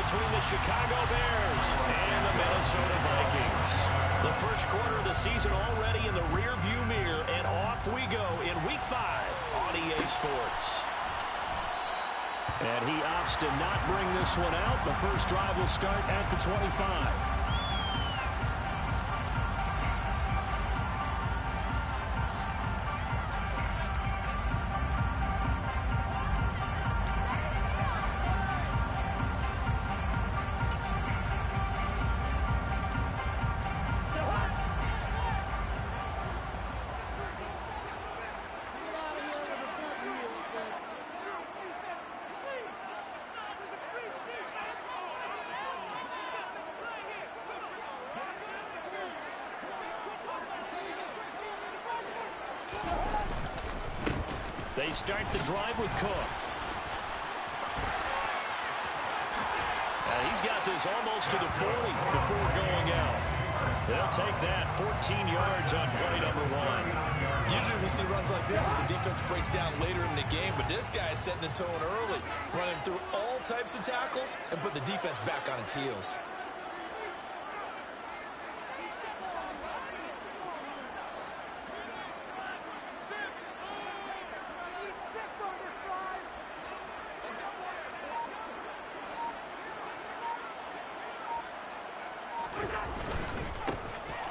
between the Chicago Bears and the Minnesota Vikings. The first quarter of the season already in the rearview mirror, and off we go in Week 5 on EA Sports. And he opts to not bring this one out. The first drive will start at the 25. They start the drive with Cook. And he's got this almost to the 40 before going out. They'll take that 14 yards on play number 1. Usually we see runs like this as the defense breaks down later in the game, but this guy is setting the tone early, running through all types of tackles and put the defense back on its heels.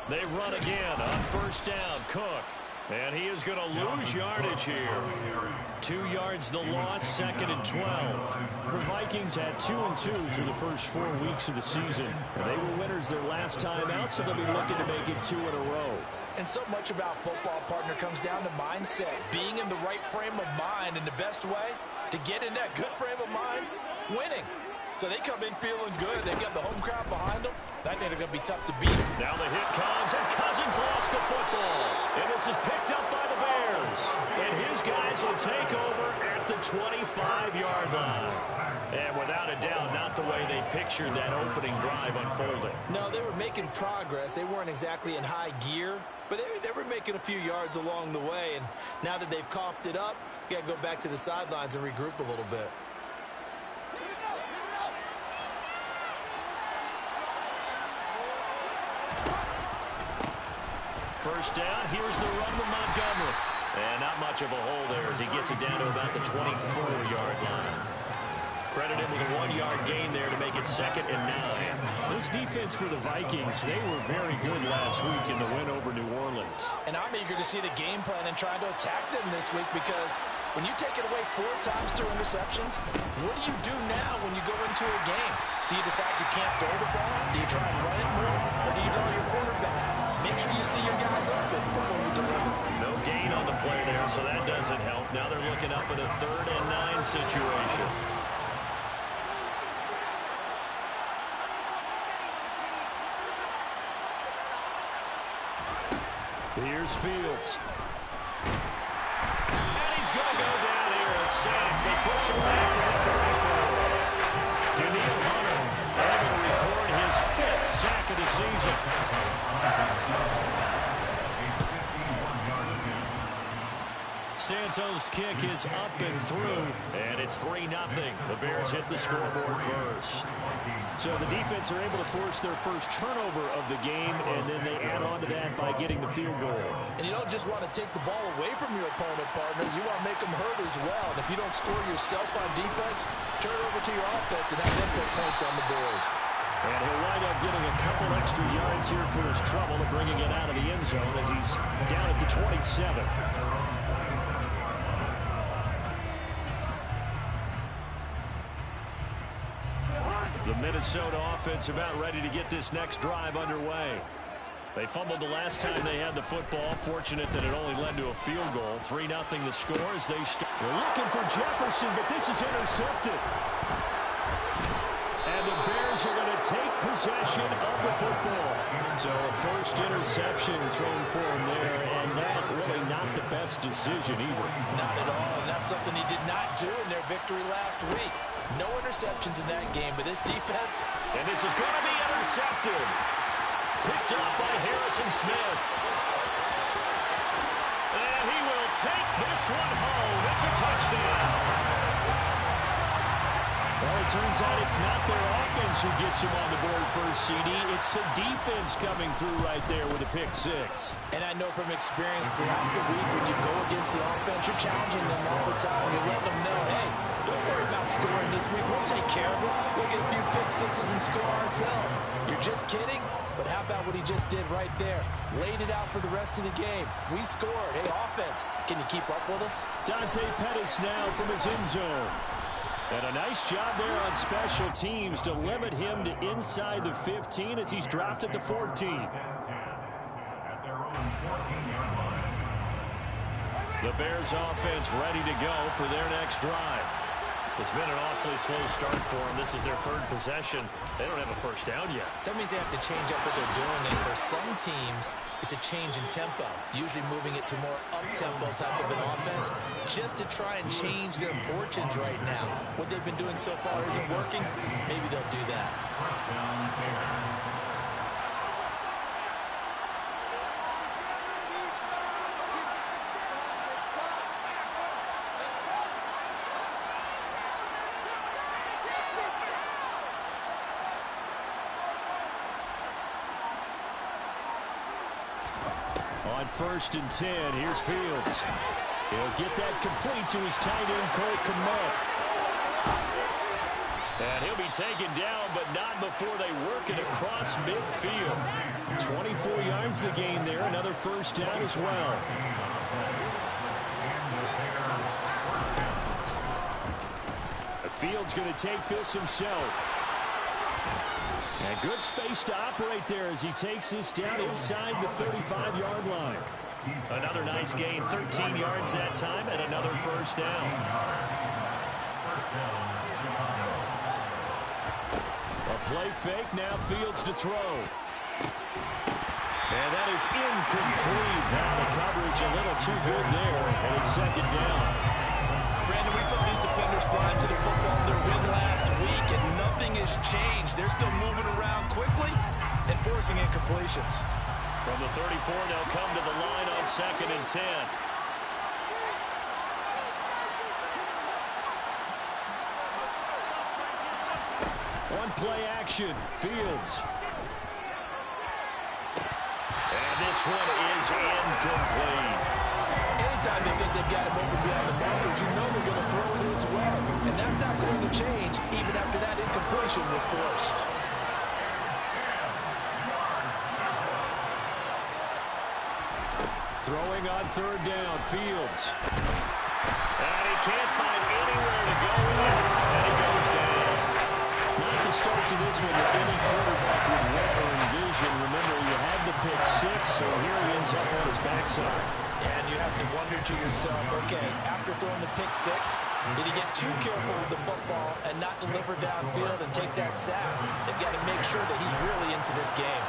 They run again on first down. Cook. And he is going to lose yardage here. 2 yards the loss, 2nd and 12. The Vikings had 2-2 through the first 4 weeks of the season. And they were winners their last time out, so they'll be looking to make it 2 in a row. And so much about football, partner, comes down to mindset. Being in the right frame of mind, and the best way to get in that good frame of mind, winning. So they come in feeling good. They got the home crowd behind them. I think they're going to be tough to beat. Now the hit comes, and Cousins lost the football. And this is picked up by the Bears. And his guys will take over at the 25-yard line. And without a doubt, not the way they pictured that opening drive unfolding. No, they were making progress. They weren't exactly in high gear, but they were making a few yards along the way. And now that they've coughed it up, you got to go back to the sidelines and regroup a little bit. First down, here's the run with Montgomery. And not much of a hole there as he gets it down to about the 24-yard line. Credit him with a 1-yard gain there to make it 2nd and 9. This defense for the Vikings, they were very good last week in the win over New Orleans. And I'm eager to see the game plan and trying to attack them this week, because when you take it away 4 times through interceptions, what do you do now when you go into a game? Do you decide you can't throw the ball? Do you try and run it more? Or do you draw your quarterback? Make sure you see your guys open before you deliver. No gain on the play there, so that doesn't help. Now they're looking up at a 3rd and 9 situation. Here's Fields. And he's going to go down here, a sack. They push him back to the 34. Daniil Hunter able to record his 5th sack of the season. Santos' kick is up and through, and it's 3-0. The Bears hit the scoreboard first. So the defense are able to force their first turnover of the game, and then they add on to that by getting the field goal. And you don't just want to take the ball away from your opponent, partner. You want to make them hurt as well. And if you don't score yourself on defense, turn it over to your offense and have them put points on the board. And he'll wind up getting a couple extra yards here for his trouble and bringing it out of the end zone as he's down at the 27. The Minnesota offense about ready to get this next drive underway. They fumbled the last time they had the football. Fortunate that it only led to a field goal. 3-0 the score as they they're looking for Jefferson, but this is intercepted. And the Bears are going to take possession of the football. So a first interception thrown for him there, and that really not the best decision either. Not at all, and that's something he did not do in their victory last week. No interceptions in that game, but this defense... And this is going to be intercepted. Picked up by Harrison Smith. And he will take this one home. It's a touchdown. Well, it turns out it's not their offense who gets them on the board first, CD. It's the defense coming through right there with a pick six. And I know from experience throughout the week when you go against the offense, you're challenging them all the time. You let them know, hey, don't worry about scoring this week. We'll take care of it. We'll get a few pick sixes and score ourselves. You're just kidding? But how about what he just did right there? Laid it out for the rest of the game. We scored. Hey, offense, can you keep up with us? Dante Pettis now from his end zone. And a nice job there on special teams to limit him to inside the 15 as he's dropped at the 14. The Bears offense ready to go for their next drive. It's been an awfully slow start for them. This is their third possession. They don't have a first down yet. So that means they have to change up what they're doing. And for some teams, it's a change in tempo, usually moving it to more up-tempo type of an offense just to try and change their fortunes right now. What they've been doing so far isn't working. Maybe they'll do that. On 1st and 10, here's Fields. He'll get that complete to his tight end, Cole Kmet. And he'll be taken down, but not before they work it across midfield. 24 yards to gain there, another first down as well. Fields going to take this himself. And good space to operate there as he takes this down inside the 35-yard line. Another nice gain, 13 yards that time, and another first down. A play fake, now Fields to throw. And that is incomplete. Now the coverage a little too good there, and it's second down. Brandon, we saw these defenders flying to the football in their win last week, and nothing has changed. They're still moving around quickly and forcing incompletions. From the 34, they'll come to the line on 2nd and 10. One play action, Fields. And this one is incomplete. Anytime they think they've got him open beyond the markers, you know they're going to throw it as well. And that's not going to change even after that incompletion was forced. Throwing on 3rd down, Fields. And he can't find anywhere to go in, and he goes down. Not the start to this one that any quarterback would want or envision. Remember, you had the pick six, so here he ends up on his backside. And you have to wonder to yourself, okay, after throwing the pick six, did he get too careful with the football and not deliver downfield and take that sack? They've got to make sure that he's really into this game.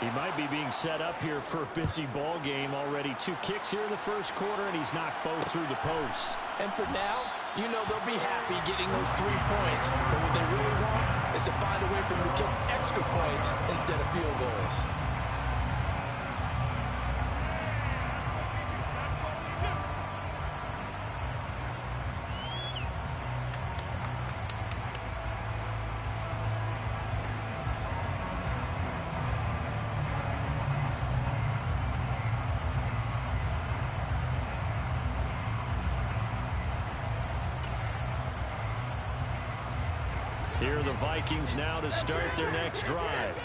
He might be being set up here for a busy ball game already. 2 kicks here in the first quarter, and he's knocked both through the posts. And for now, you know they'll be happy getting those 3 points. But what they really want is to find a way for them to kick extra points instead of field goals. Here are the Vikings now to start their next drive.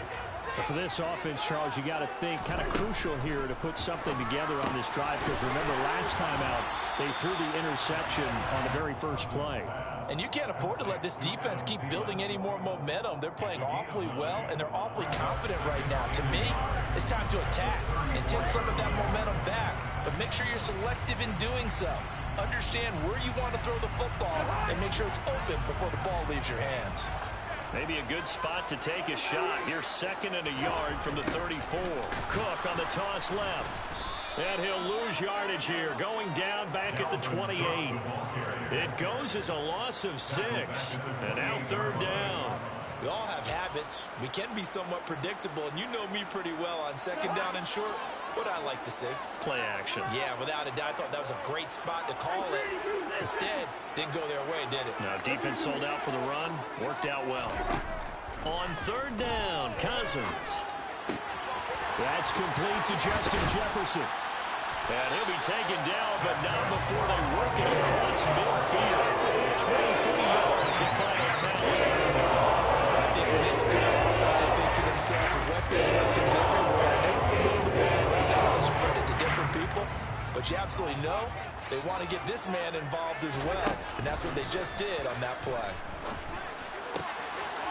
But for this offense, Charles, you got to think kind of crucial here to put something together on this drive, because remember last time out they threw the interception on the very first play. And you can't afford to let this defense keep building any more momentum. They're playing awfully well, and they're awfully confident right now. To me, it's time to attack and take some of that momentum back. But make sure you're selective in doing so. Understand where you want to throw the football and make sure it's open before the ball leaves your hands. Maybe a good spot to take a shot. Here's 2nd and a yard from the 34. Cook on the toss left. And he'll lose yardage here, going down back at the 28. It goes as a loss of 6. And now 3rd down. We all have habits. We can be somewhat predictable, and you know me pretty well on 2nd down and short. What I like to see. Play action. Yeah, without a doubt. I thought that was a great spot to call it. Instead, didn't go their way, did it? Now, defense sold out for the run. Worked out well. On third down, Cousins. That's complete to Justin Jefferson. And he'll be taken down, but not before they work it across midfield. 23 yards of final tally. I think when they look at that offense, they think to themselves, weapons everywhere. They don't move the ball around, spread it to different people. But you absolutely know they want to get this man involved as well. And that's what they just did on that play.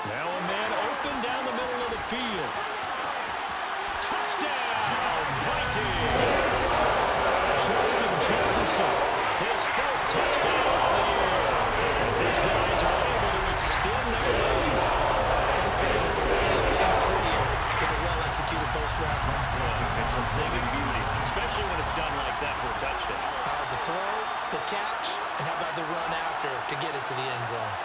Now a man open down the middle of the field. Touchdown, Vikings! Justin Jefferson, his fourth touchdown of the year. As his guys are able to extend their lead. As a fan, is there anything prettier than a well-executed post-route? Yeah, it's a thing of beauty, especially when it's done like that for a touchdown. The throw, the catch, and how about the run after to get it to the end zone?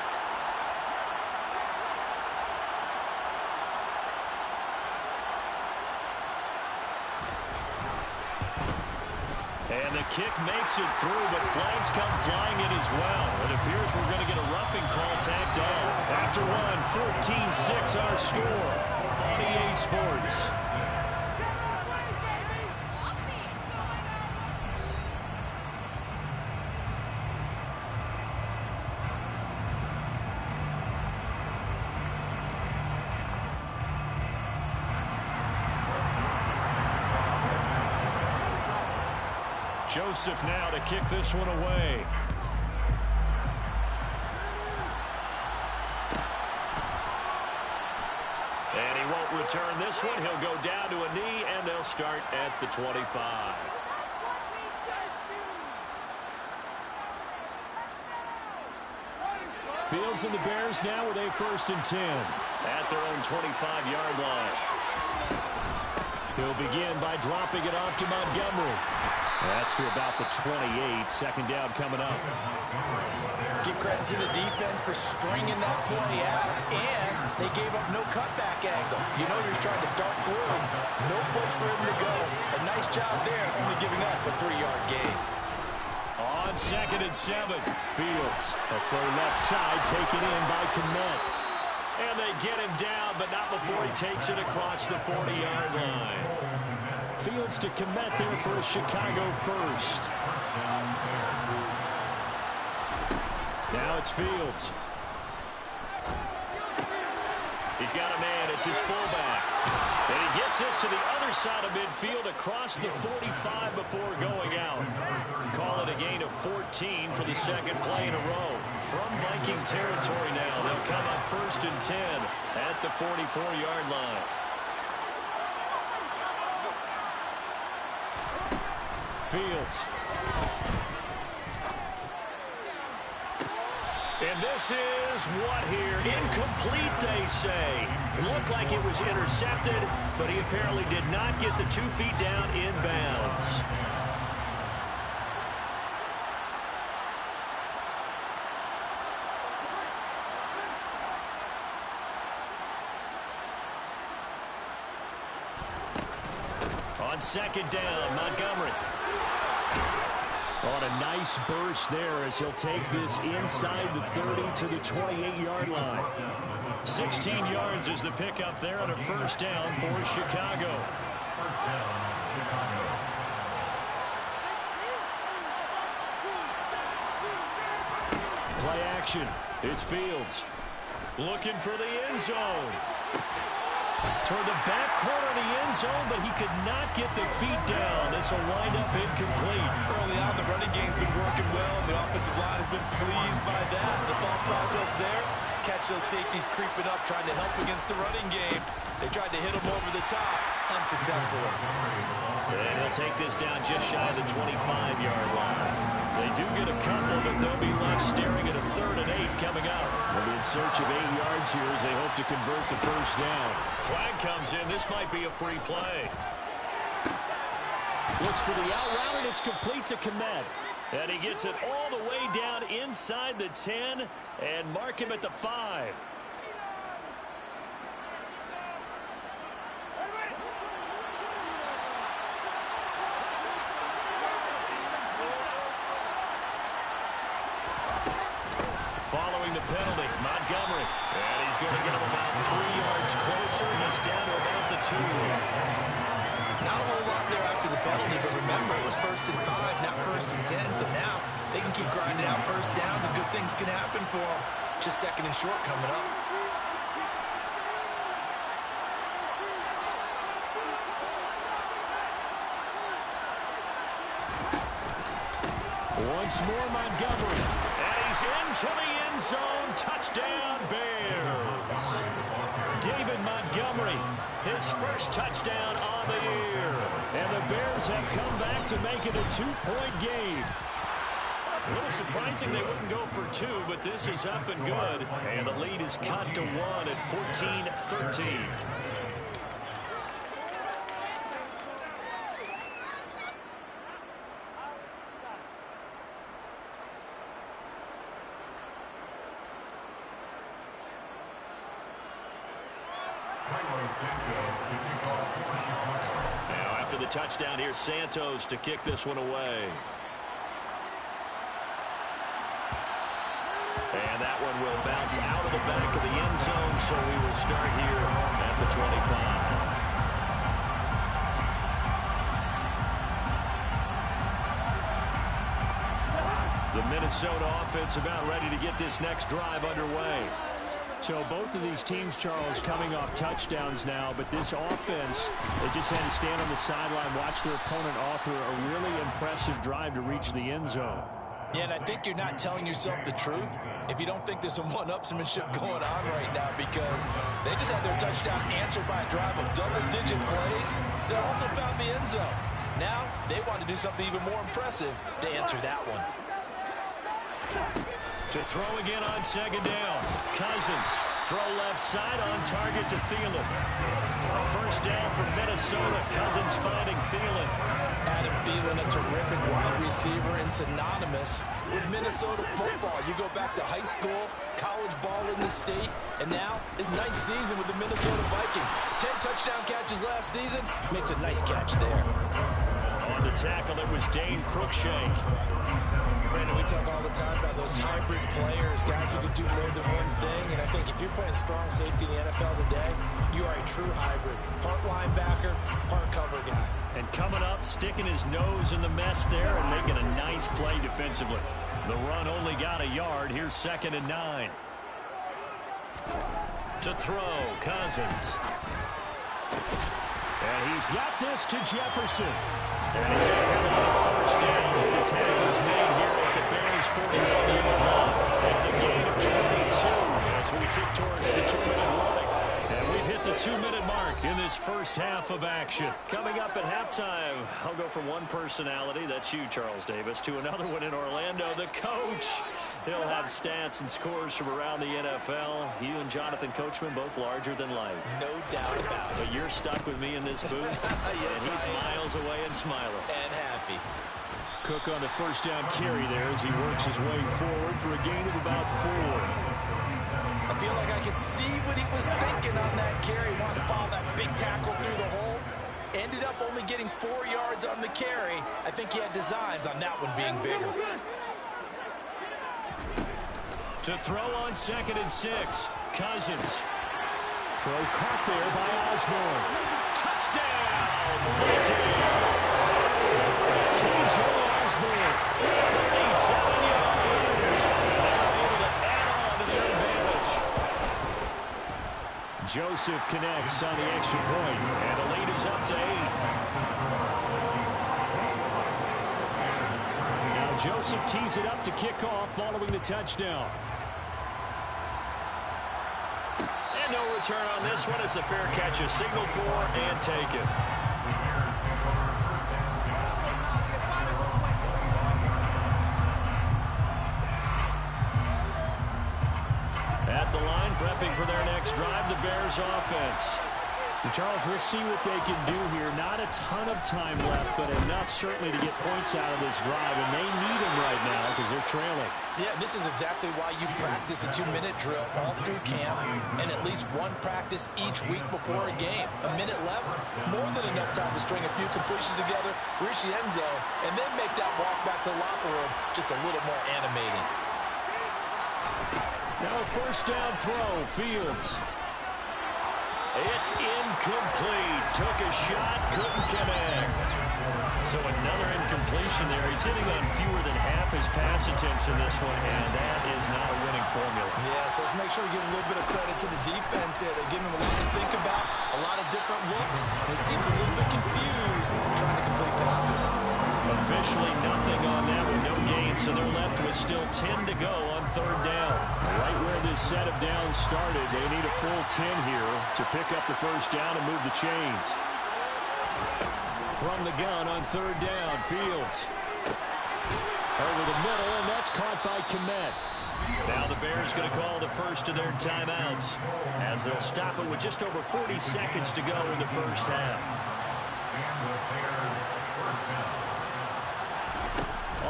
And the kick makes it through, but flags come flying in as well. It appears we're going to get a roughing call tacked on. After one, 14-6 our score on EA Sports. Joseph now to kick this one away. And he won't return this one. He'll go down to a knee, and they'll start at the 25. Fields and the Bears now with a 1st and 10 at their own 25-yard line. He'll begin by dropping it off to Montgomery. That's to about the 28. Second down coming up. Give credit to the defense for stringing that play out, and they gave up no cutback angle. You know you're trying to dart through. No place for him to go. A nice job there, only giving up a 3-yard gain. On 2nd and 7, Fields, a full left side taken in by Kmet. And they get him down, but not before he takes it across the 40-yard line. Fields to Kmet there for a Chicago first. Now it's Fields. He's got a man. It's his fullback. And he gets this to the other side of midfield across the 45 before going out. Call it a gain of 14 for the second play in a row. From Viking territory now, they'll come up 1st and 10 at the 44-yard line. Fields. And this is what here? Incomplete, they say. Looked like it was intercepted, but he apparently did not get the 2 feet down in bounds. On 2nd down, Montgomery. On a nice burst there as he'll take this inside the 30 to the 28-yard line. 16 yards is the pickup there on a 1st down for Chicago. Play action. It's Fields. Looking for the end zone. Toward the back corner of the end zone, but he could not get the feet down. This will wind up incomplete. Early on, the running game's been working well, and the offensive line has been pleased by that. The thought process there, catch those safeties creeping up, trying to help against the running game. They tried to hit him over the top, unsuccessfully. And he'll take this down just shy of the 25-yard line. They do get a couple, but they'll be left staring at a 3rd and 8 coming up. They'll be in search of 8 yards here as they hope to convert the 1st down. Flag comes in. This might be a free play. Looks for the out route, and it's complete to Kmet. And he gets it all the way down inside the 10 and mark him at the 5. to get him about 3 yards closer. He's down to about the 2. Not a whole lot there after the penalty, but remember, it was 1st and 5, not 1st and 10, so now they can keep grinding out first downs and good things can happen for them. Just 2nd and short coming up. Once more, Montgomery. And he's into the end zone. Touchdown, Bears. David Montgomery, his first touchdown on the year. And the Bears have come back to make it a 2-point game. A little surprising they wouldn't go for 2, but this is up and good. And the lead is cut to 1 at 14-13. Now after the touchdown, here's Santos to kick this one away. And that one will bounce out of the back of the end zone, so we will start here at the 25. The Minnesota offense about ready to get this next drive underway. So both of these teams, Charles, coming off touchdowns now, but this offense, they just had to stand on the sideline, watch their opponent offer a really impressive drive to reach the end zone. Yeah, and I think you're not telling yourself the truth if you don't think there's some one-upsmanship going on right now, because they just had their touchdown answered by a drive of double-digit plays that also found the end zone. Now they want to do something even more impressive to answer that one. To throw again on 2nd down. Cousins, throw left side on target to Thielen. First down for Minnesota. Cousins finding Thielen. Adam Thielen, a terrific wide receiver and synonymous with Minnesota football. You go back to high school, college ball in the state, and now his 9th season with the Minnesota Vikings. 10 touchdown catches last season. Makes a nice catch there. On the tackle, it was Dane Cruikshank. Brandon, we talk all the time about those hybrid players, guys who can do more than one thing, and I think if you're playing strong safety in the NFL today, you are a true hybrid. Part linebacker, part cover guy. And coming up, sticking his nose in the mess there and making a nice play defensively. The run only got a yard. Here's 2nd and 9. To throw, Cousins. And he's got this to Jefferson. And he's going to have another first down as the tackle's made here at the Bears' 41-yard line. That's a gain of 22 as we tick towards the 2-minute warning. And we've hit the 2-minute mark in this first half of action. Coming up at halftime, I'll go from one personality, that's you, Charles Davis, to another one in Orlando, the coach. He'll have stats and scores from around the NFL. You and Jonathan Coachman both larger than life. No doubt about it. But you're stuck with me in this booth, Yes, and he's miles away and smiling. And happy. Cook on the first down carry there as he works his way forward for a gain of about 4. I feel like I could see what he was thinking on that carry. Wanted to follow that big tackle through the hole. Ended up only getting 4 yards on the carry. I think he had designs on that one being bigger. To throw on 2nd and 6, Cousins. Throw caught there by Osborne. Touchdown, Vikings! KJ Osborne, 37 yards. They're able to add on to their advantage. Joseph connects on the extra point. And the lead is up to 8. Now Joseph tees it up to kick off following the touchdown. And no return on this one as the fair catch is signaled for and taken. At the line, prepping for their next drive, the Bears offense. And Charles, we'll see what they can do here. Not a ton of time left, but enough certainly to get points out of this drive, and they need them right now because they're trailing. Yeah, this is exactly why you practice a 2-minute drill all through camp and at least one practice each week before a game. A minute left, more than enough time to string a few completions together, reach the end zone, and then make that walk back to the locker room just a little more animating. Now a first down throw. Fields. It's incomplete. Took a shot, couldn't connect. So another incompletion there. He's hitting on fewer than half his pass attempts in this one, and that is not a winning formula. Yes, let's make sure we give a little bit of credit to the defense here. They're giving him a lot to think about, a lot of different looks, and he seems a little bit confused trying to complete passes. Officially nothing on that with no gain, so they're left with still 10 to go on third down. Right where this set of downs started, they need a full 10 here to pick up the first down and move the chains. From the gun on third down, Fields. Over the middle, and that's caught by Kmet. Now the Bears going to call the first of their timeouts as they'll stop it with just over 40 seconds to go in the first half.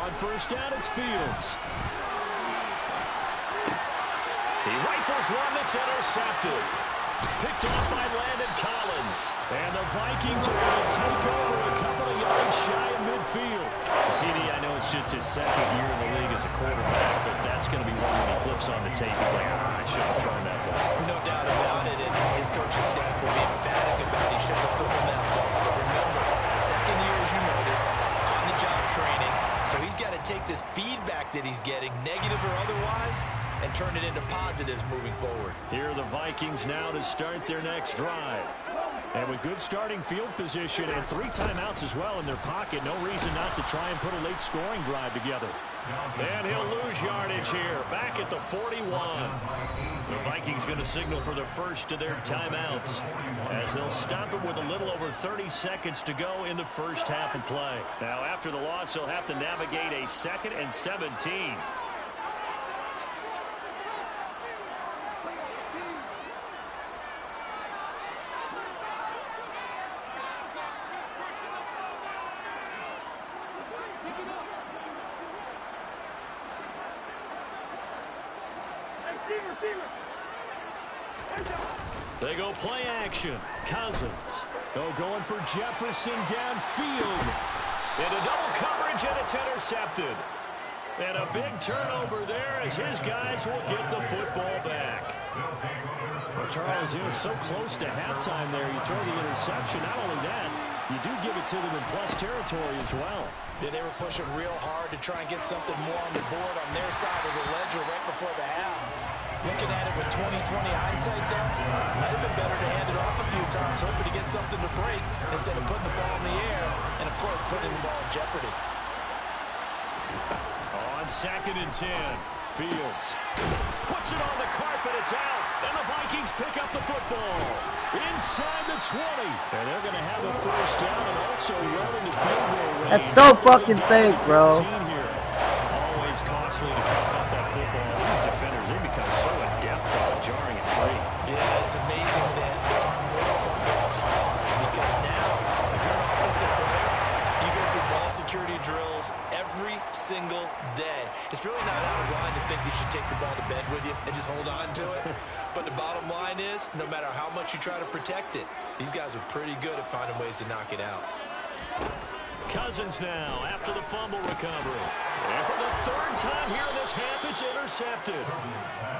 On first down, it's Fields. He rifles one that's intercepted. Picked off by Landon Collins. And the Vikings are going to take over a couple of yards shy of midfield. CD, I know it's just his second year in the league as a quarterback, but that's going to be one when he flips on the tape. He's like, I should have thrown that ball. No doubt about it, and his coaching staff will be emphatic about he shouldn't have thrown that ball. But remember, second year, as you noted, on-the-job training. So he's got to take this feedback that he's getting, negative or otherwise, and turn it into positives moving forward. Here are the Vikings now to start their next drive. And with good starting field position and 3 timeouts as well in their pocket, no reason not to try and put a late scoring drive together. And he'll lose yardage here, back at the 41. The Vikings going to signal for the first of their timeouts as they'll stop it with a little over 30 seconds to go in the first half of play. Now, after the loss, he'll have to navigate a 2nd and 17. They go play action. Cousins. Going for Jefferson downfield. Into double coverage, and it's intercepted. And a big turnover there as his guys will get the football back. Well, Charles, you're so close to halftime there. You throw the interception. Not only that, you do give it to them in plus territory as well. Yeah, they were pushing real hard to try and get something more on the board on their side of the ledger right before the half. Looking at it with 20/20 hindsight there, might have been better to hand it off a few times, hoping to get something to break instead of putting the ball in the air and, of course, putting the ball in jeopardy. On 2nd and 10, Fields puts it on the carpet. It's out, and the Vikings pick up the football inside the 20. And they're going to have a first down and also well into field goal range. That's so fucking fake, bro. Always costly to cough up that football. These defenders, they become so adept at jarring it free. Yeah, it's amazing that there are more fumbles caused because now, if you're an offensive player, you go through ball security drills every single day. It's really not out of line to think you should take the ball to bed with you and just hold on to it. But the bottom line is, no matter how much you try to protect it, these guys are pretty good at finding ways to knock it out. Cousins now after the fumble recovery. And for the 3rd time here in this half, it's intercepted.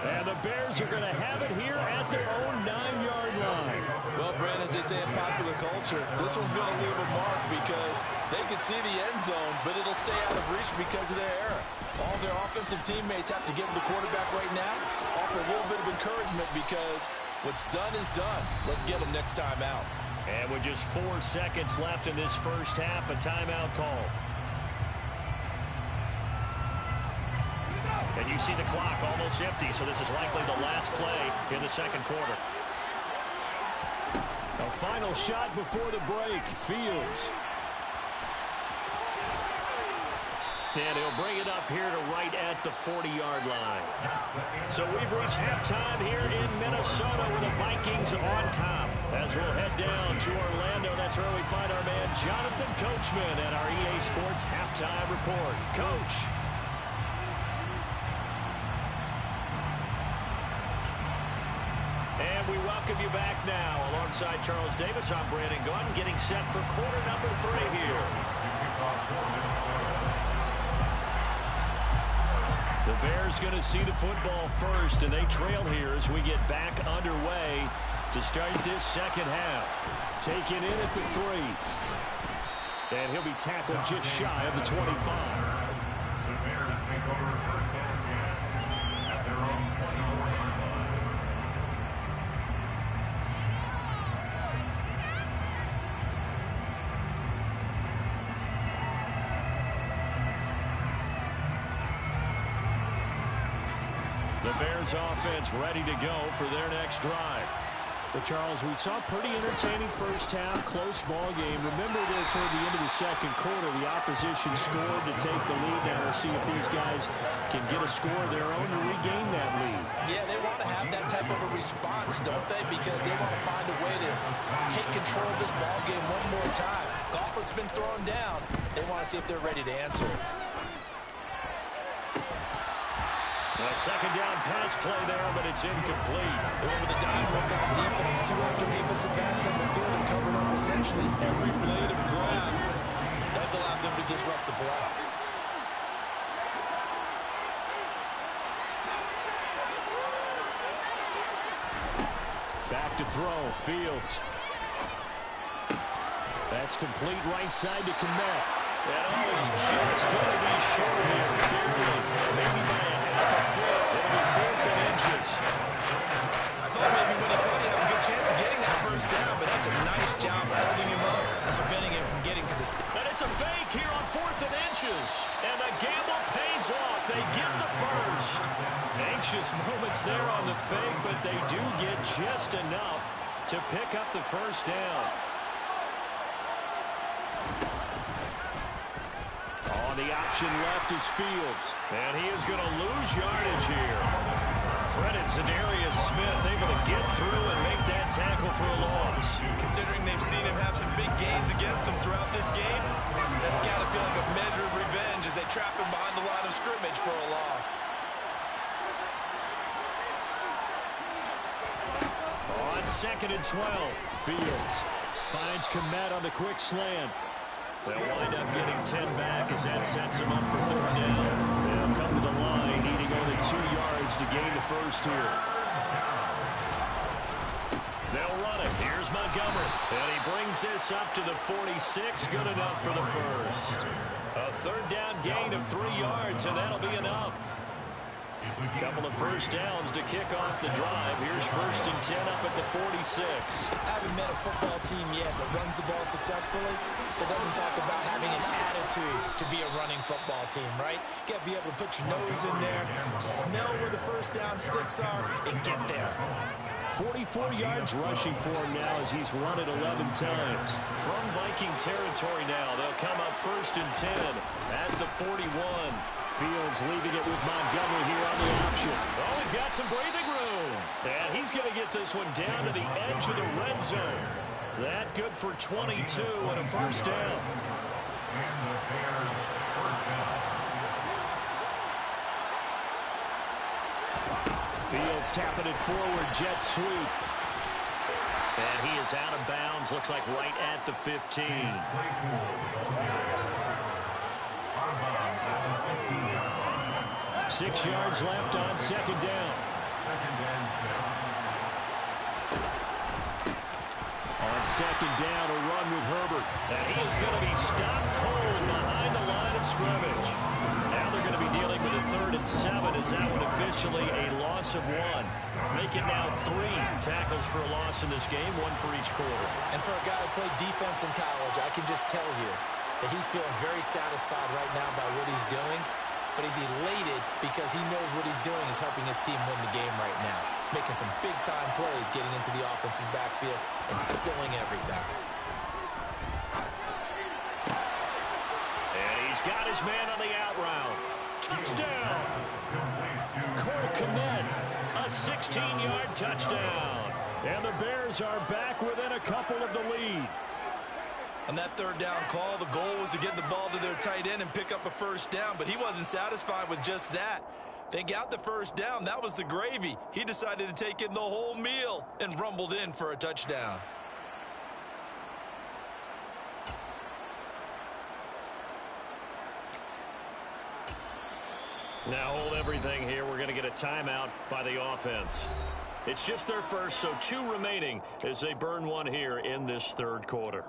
And the Bears are going to have it here at their own 9-yard line. Well, Brandon, as they say in popular culture, this one's going to leave a mark because they can see the end zone, but it'll stay out of reach because of their error. All their offensive teammates have to give the quarterback right now, offer a little bit of encouragement because what's done is done. Let's get them next time out. And with just 4 seconds left in this first half, a timeout call. And you see the clock almost empty, so this is likely the last play in the 2nd quarter. A final shot before the break. Fields. And he'll bring it up here to right at the 40-yard line. So we've reached halftime here in Minnesota with the Vikings on top. As we'll head down to Orlando, that's where we find our man Jonathan Coachman at our EA Sports Halftime Report. Coach. And we welcome you back now. Alongside Charles Davis, I'm Brandon Gunn, getting set for quarter number 3 here. The Bears going to see the football first, and they trail here as we get back underway to start this second half. Taken in at the 3. And he'll be tackled just shy of the 25. The Bears take over first and 10 at their own 24-yard line. The Bears offense ready to go for their next drive. Well, Charles, we saw pretty entertaining first half, close ball game. Remember there toward the end of the second quarter, the opposition scored to take the lead. Now we'll see if these guys can get a score of their own to regain that lead. Yeah, they want to have that type of a response, don't they? Because they want to find a way to take control of this ball game one more time. Gauntlet's been thrown down. They want to see if they're ready to answer it. A second down pass play there, but it's incomplete. Over the dive work on defense, 2 extra defensive backs on the field and covered up essentially every blade of grass. That allowed them to disrupt the play. Back to throw, Fields. That's complete right side to Kmet. And is just going to be short here, barely, maybe by a half a foot. It'll be 4th and inches. I thought maybe when he caught, he had a good chance of getting that first down, but that's a nice job holding him up and preventing him from getting to the stick. And it's a fake here on 4th and inches. And the gamble pays off. They get the first. Anxious moments there on the fake, but they do get just enough to pick up the first down. The option left is Fields, and he is going to lose yardage here. Credit Zadarius Smith able to get through and make that tackle for a loss. Considering they've seen him have some big gains against him throughout this game, that's got to feel like a measure of revenge as they trap him behind the line of scrimmage for a loss. On 2nd and 12, Fields finds Kmet on the quick slant. They'll wind up getting 10 back as that sets them up for 3rd down. They'll come to the line, needing only 2 yards to gain the first here. They'll run it. Here's Montgomery. And he brings this up to the 46. Good enough for the first. A 3rd down gain of 3 yards, and that'll be enough. A couple of first downs to kick off the drive. Here's 1st and 10 up at the 46. I haven't met a football team yet that runs the ball successfully that doesn't talk about having an attitude to be a running football team, right? You got to be able to put your nose in there, smell where the first down sticks are, and get there. 44 yards rushing for him now as he's run it 11 times. From Viking territory now, they'll come up 1st and 10 at the 41. Fields leaving it with Montgomery here on the option. Oh, he's got some breathing room. And he's going to get this one down to the edge of the red zone. That good for 22 and a first down. And the Bears first down. Fields tapping it forward, jet sweep. And he is out of bounds, looks like right at the 15. 6 yards left on 2nd down. 2nd and 6. On 2nd down, a run with Herbert. And he is going to be stopped cold behind the line of scrimmage. Now they're going to be dealing with a 3rd and 7 as that one officially a loss of 1. Make it now 3 tackles for a loss in this game, 1 for each quarter. And for a guy who played defense in college, I can just tell you that he's feeling very satisfied right now by what he's doing. But he's elated because he knows what he's doing is helping his team win the game right now. Making some big-time plays, getting into the offense's backfield, and spilling everything. And he's got his man on the out route. Touchdown! Cole Kmet, a 16-yard touchdown. And the Bears are back within a couple of the lead. On that 3rd down call, the goal was to get the ball to their tight end and pick up a first down, but he wasn't satisfied with just that. They got the first down. That was the gravy. He decided to take in the whole meal and rumbled in for a touchdown. Now hold everything here. We're going to get a timeout by the offense. It's just their first, so 2 remaining as they burn one here in this third quarter.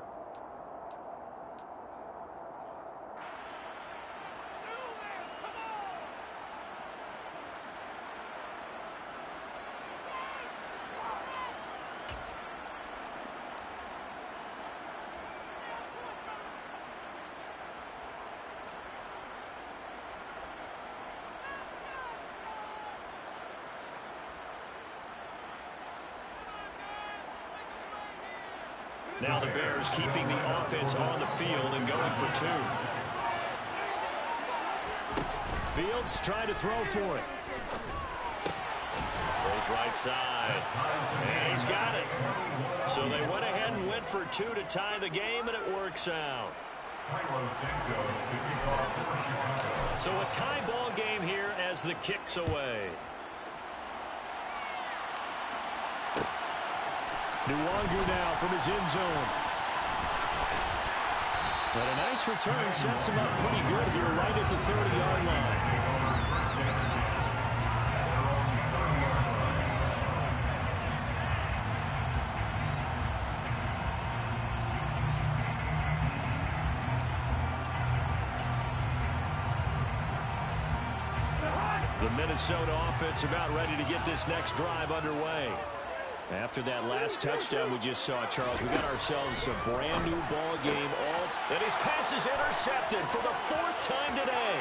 Now the Bears keeping the offense on the field and going for 2. Fields trying to throw for it. Goes right side. And he's got it. So they went ahead and went for 2 to tie the game, and it works out. So a tie ball game here as the kick's away. Nwangu now from his end zone. But a nice return sets him up pretty good here right at the 30-yard line. The Minnesota offense about ready to get this next drive underway. After that last touchdown we just saw, Charles, we got ourselves a brand new ball game. And his pass is intercepted for the 4th time today.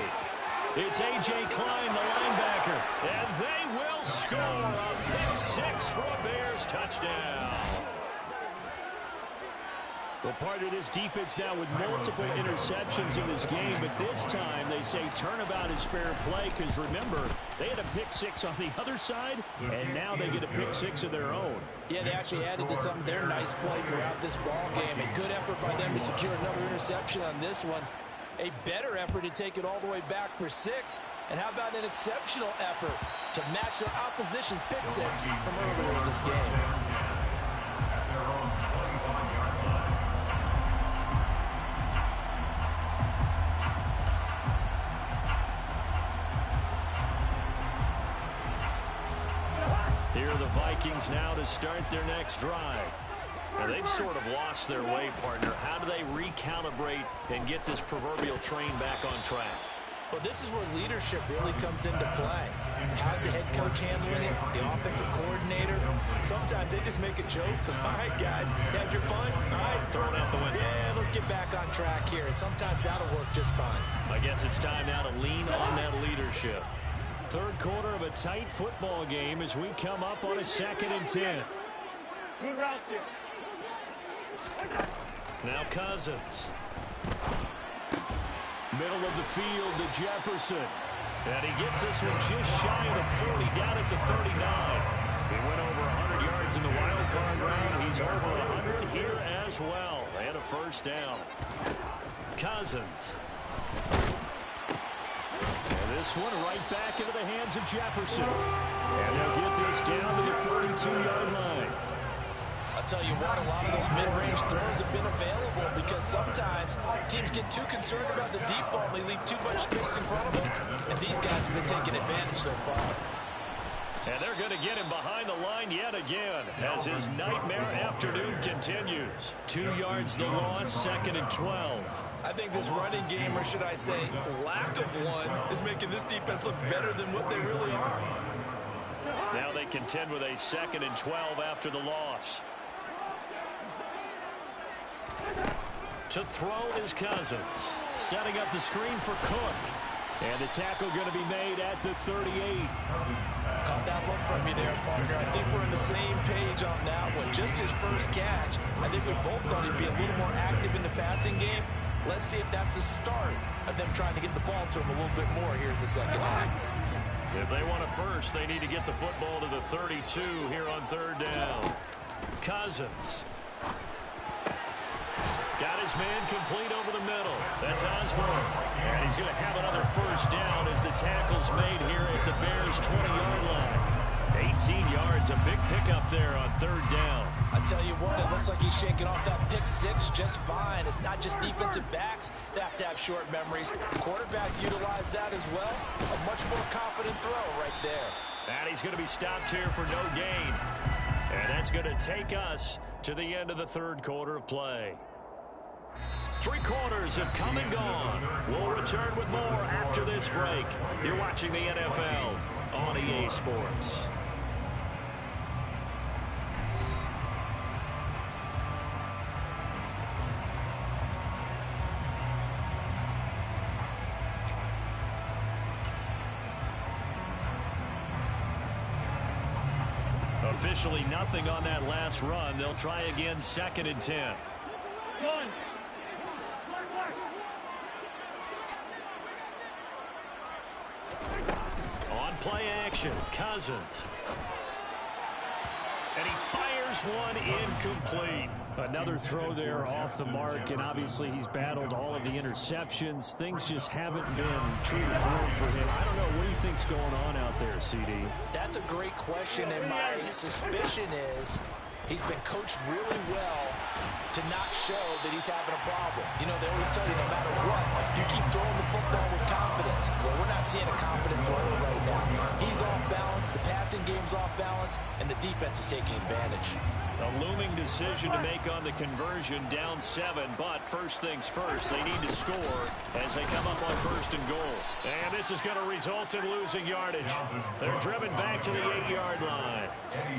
It's A.J. Klein, the linebacker. And they will score a pick 6 for a Bears touchdown. Well, part of this defense now with multiple interceptions in this game, but this time they say turnabout is fair play because, remember, they had a pick 6 on the other side, and now they get a pick 6 of their own. Yeah, they actually added to some of their nice play throughout this ball game. A good effort by them to secure another interception on this one. A better effort to take it all the way back for 6. And how about an exceptional effort to match their opposition's pick 6 from earlier in this game. Here are the Vikings now to start their next drive. Now they've sort of lost their way, partner. How do they recalibrate and get this proverbial train back on track? Well, this is where leadership really comes into play. How's the head coach handling it? The offensive coordinator? Sometimes they just make a joke. All right, guys, had your fun? All right, throw it out the window. Yeah, let's get back on track here. And sometimes that'll work just fine. I guess it's time now to lean on that leadership. Third quarter of a tight football game as we come up on a 2nd and 10. Good route here. Now Cousins. Middle of the field to Jefferson. And he gets this one just shy of the 40, down at the 39. He went over 100 yards in the wild card round. He's over 100 here as well. And a first down. Cousins. And this one right back into the hands of Jefferson. And they'll get this down to the 42-yard line. I'll tell you what, a lot of those mid-range throws have been available because sometimes teams get too concerned about the deep ball and they leave too much space in front of them. And these guys have been taking advantage so far. And they're going to get him behind the line yet again as his nightmare afternoon continues. 2 yards the loss, 2nd and 12. I think this running game, or should I say lack of one, is making this defense look better than what they really are. Now they contend with a 2nd and 12 after the loss. To throw is Cousins. Setting up the screen for Cook. And the tackle going to be made at the 38. Caught that look from you there, partner. I think we're on the same page on that one. Just his first catch. I think we both thought he'd be a little more active in the passing game. Let's see if that's the start of them trying to get the ball to him a little bit more here in the second half. If they want it first, they need to get the football to the 32 here on 3rd down. Cousins. Got his man complete over the middle. That's Osborne. And he's going to have another first down as the tackle's made here at the Bears' 20-yard line. 18 yards, a big pickup there on 3rd down. I tell you what, it looks like he's shaking off that pick six just fine. It's not just defensive backs that have to have short memories. Quarterbacks utilize that as well. A much more confident throw right there. And he's going to be stopped here for no gain. And that's going to take us to the end of the third quarter of play. 3 quarters have come and gone. We'll return with more after this break. You're watching the NFL on EA Sports. Officially nothing on that last run. They'll try again, 2nd and 10. On play action, Cousins. And he fires one incomplete. Another throw there off the mark, and obviously he's battled all of the interceptions. Things just haven't been true to form for him. I don't know. What do you think's going on out there, CD? That's a great question, and my suspicion is he's been coached really well to not show that he's having a problem. You know, they always tell you no matter what, you keep throwing the football with confidence. Well, we're not seeing a confident thrower right now. He's off balance, the passing game's off balance, and the defense is taking advantage. A looming decision to make on the conversion, down 7, but first things first, they need to score as they come up on 1st and goal. And this is going to result in losing yardage. They're driven back to the 8-yard line.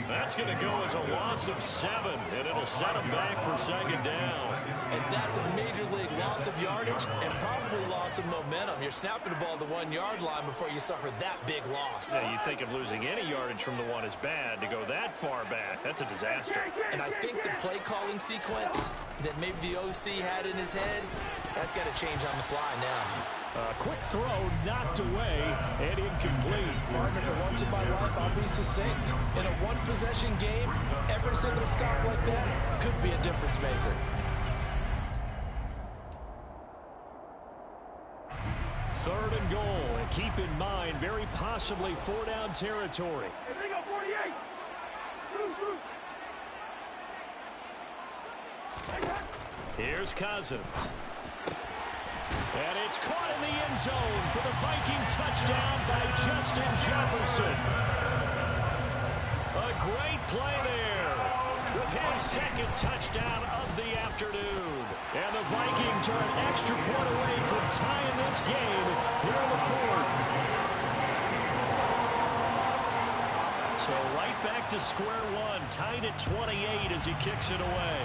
That's going to go as a loss of 7, and it'll set them back for 2nd down. And that's a major league loss of yardage and probably loss of momentum. You're snapping the ball to the 1-yard line before you suffer that big loss. Yeah, you think of losing any yardage from the 1 is bad. To go that far back, that's a disaster. And I think the play calling sequence that maybe the OC had in his head, that's got to change on the fly now. Quick throw knocked away and incomplete. Partner, for once in my life, I'll be succinct. In a one-possession game, every single stop like that could be a difference maker. Third and goal, and keep in mind, very possibly 4-down territory. Here's Cousins. And it's caught in the end zone for the Viking touchdown by Justin Jefferson. A great play there with his 2nd touchdown of the afternoon. And the Vikings are an extra point away from tying this game here in the 4th. So right back to square one, tied at 28 as he kicks it away.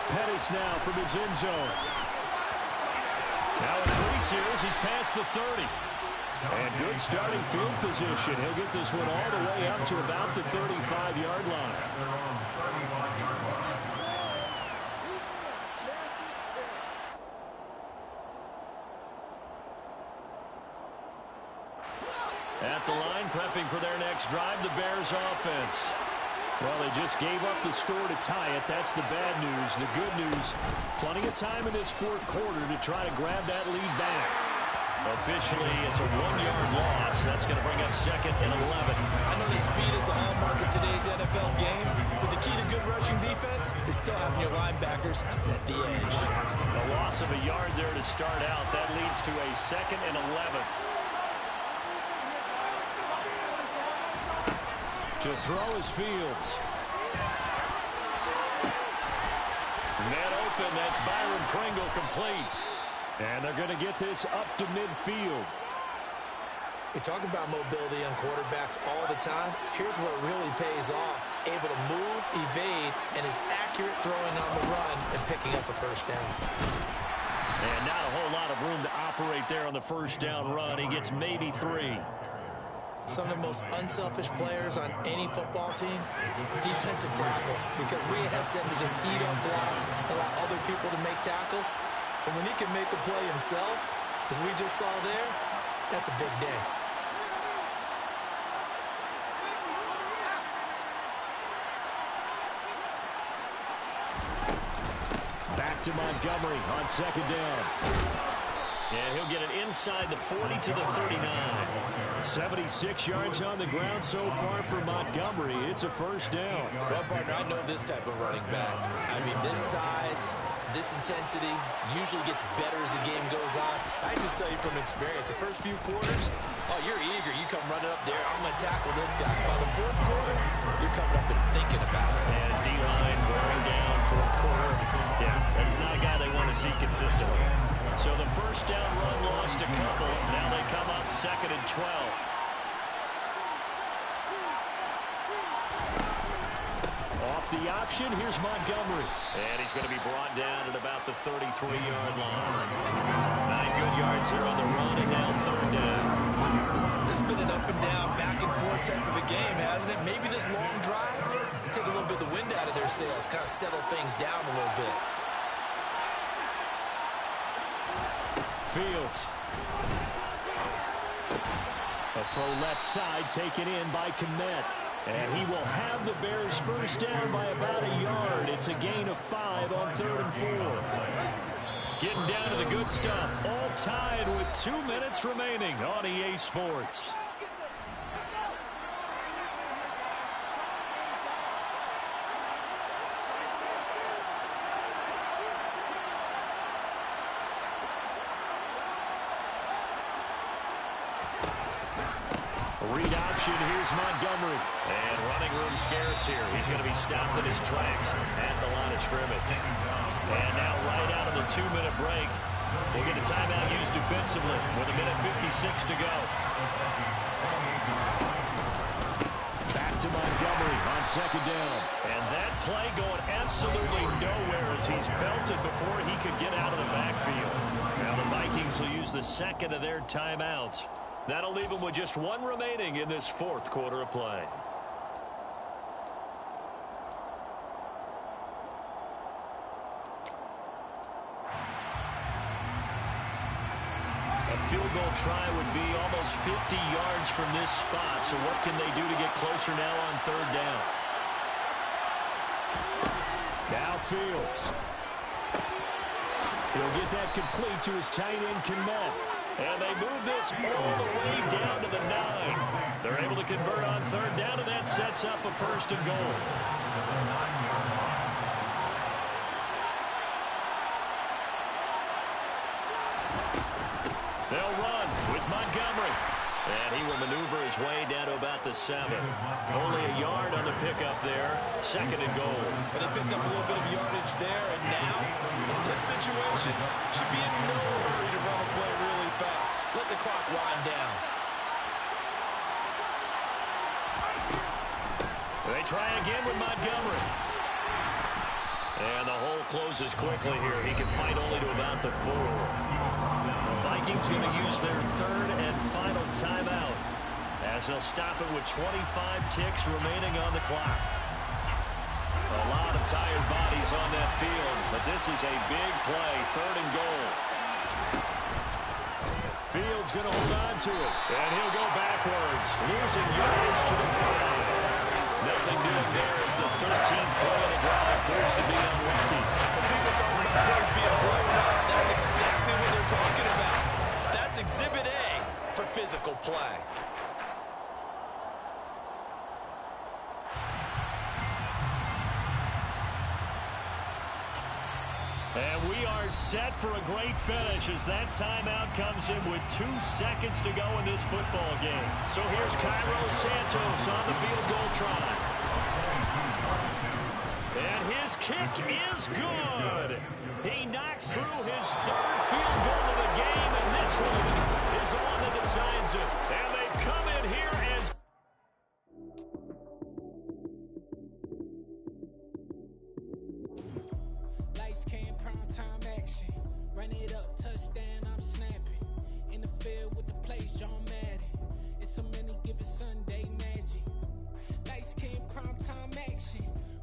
Pettis now from his end zone. Now increase here as he's past the 30. And good starting field position. He'll get this one all the way up to about the 35-yard line. At the line, prepping for their next drive, the Bears offense. Well, they just gave up the score to tie it. That's the bad news. The good news, plenty of time in this 4th quarter to try to grab that lead back. Officially, it's a 1-yard loss. That's going to bring up 2nd and 11. I know the speed is the hallmark of today's NFL game, but the key to good rushing defense is still having your linebackers set the edge. A loss of a yard there to start out. That leads to a 2nd and 11. To throw is Fields. Net open, that's Byron Pringle complete. And they're going to get this up to midfield. We talk about mobility on quarterbacks all the time. Here's where it really pays off. Able to move, evade, and is accurate throwing on the run and picking up a 1st down. And not a whole lot of room to operate there on the 1st down run. He gets maybe 3. Some of the most unselfish players on any football team, defensive tackles, because we ask them to just eat up blocks, allow other people to make tackles. But when he can make a play himself, as we just saw there, that's a big day. Back to Montgomery on 2nd down. And he'll get it inside the 40 to the 39. 76 yards on the ground so far for Montgomery. It's a first down. Well, partner, I know this type of running back. I mean, this size, this intensity usually gets better as the game goes on. I just tell you from experience, the first few quarters, oh, you're eager. You come running up there, I'm going to tackle this guy. By the fourth quarter, you're coming up and thinking about it. And D-line wearing down fourth quarter. Yeah, that's not a guy they want to see consistently. So the first down run lost a couple. Now they come up 2nd and 12. Off the option, here's Montgomery. And he's going to be brought down at about the 33-yard line. 9 good yards here on the run, and now 3rd down. This has been an up and down, back and forth type of a game, hasn't it? Maybe this long drive will take a little bit of the wind out of their sails, kind of settle things down a little bit. Fields. A throw left side taken in by Kmet. And he will have the Bears first down by about a yard. It's a gain of 5 on 3rd and 4. Getting down to the good stuff. All tied with 2 minutes remaining on EA Sports. Read option, here's Montgomery. And running room scarce here. He's going to be stopped in his tracks at the line of scrimmage. And now right out of the 2-minute break, we'll get a timeout used defensively with 1:56 to go. Back to Montgomery on 2nd down. And that play going absolutely nowhere as he's belted before he could get out of the backfield. Now the Vikings will use the 2nd of their timeouts. That'll leave them with just 1 remaining in this 4th quarter of play. A field goal try would be almost 50 yards from this spot. So what can they do to get closer now on 3rd down? Now Fields. He'll get that complete to his tight end, Kmet. And they move this all the way down to the 9. They're able to convert on 3rd down, and that sets up a 1st and goal. They'll run with Montgomery. And he will maneuver his way down to about the 7. Only a yard on the pickup there. 2nd and goal. But they picked up a little bit of yardage there, and now, in this situation, should be in no hurry to run a play really fast. Let the clock wind down. They try again with Montgomery. And the hole closes quickly here. He can fight only to about the 4. The Vikings going to use their 3rd and final timeout as they'll stop it with 25 ticks remaining on the clock. A lot of tired bodies on that field, but this is a big play. 3rd and goal. Fields going to hold on to it, and he'll go backwards, losing yardage to the 5. Nothing doing there as the 13th play of the drive proves to be unlucky. When people talk about plays being blown up, that's exactly what they're talking about. That's Exhibit A for physical play. And we are set for a great finish as that timeout comes in with 2 seconds to go in this football game. So here's Cairo Santos on the field goal try. And his kick is good. He knocks through his 3rd field goal of the game, and this one is the one that decides it. And they've come in here and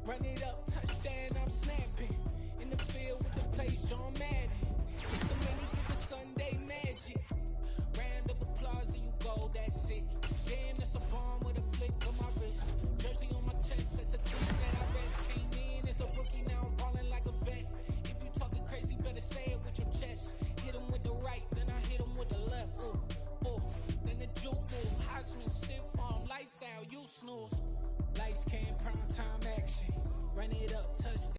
run it up, touchdown, I'm snapping. In the field with the plays, John Madden. It's so many with the Sunday magic. Round of applause and you go, that's it. Damn, that's a bomb with a flick on my wrist. Jersey on my chest, that's a tweet that I read. Came in as a rookie, now I'm balling like a vet. If you talking crazy, better say it with your chest. Hit him with the right, then I Run it up, touchdown.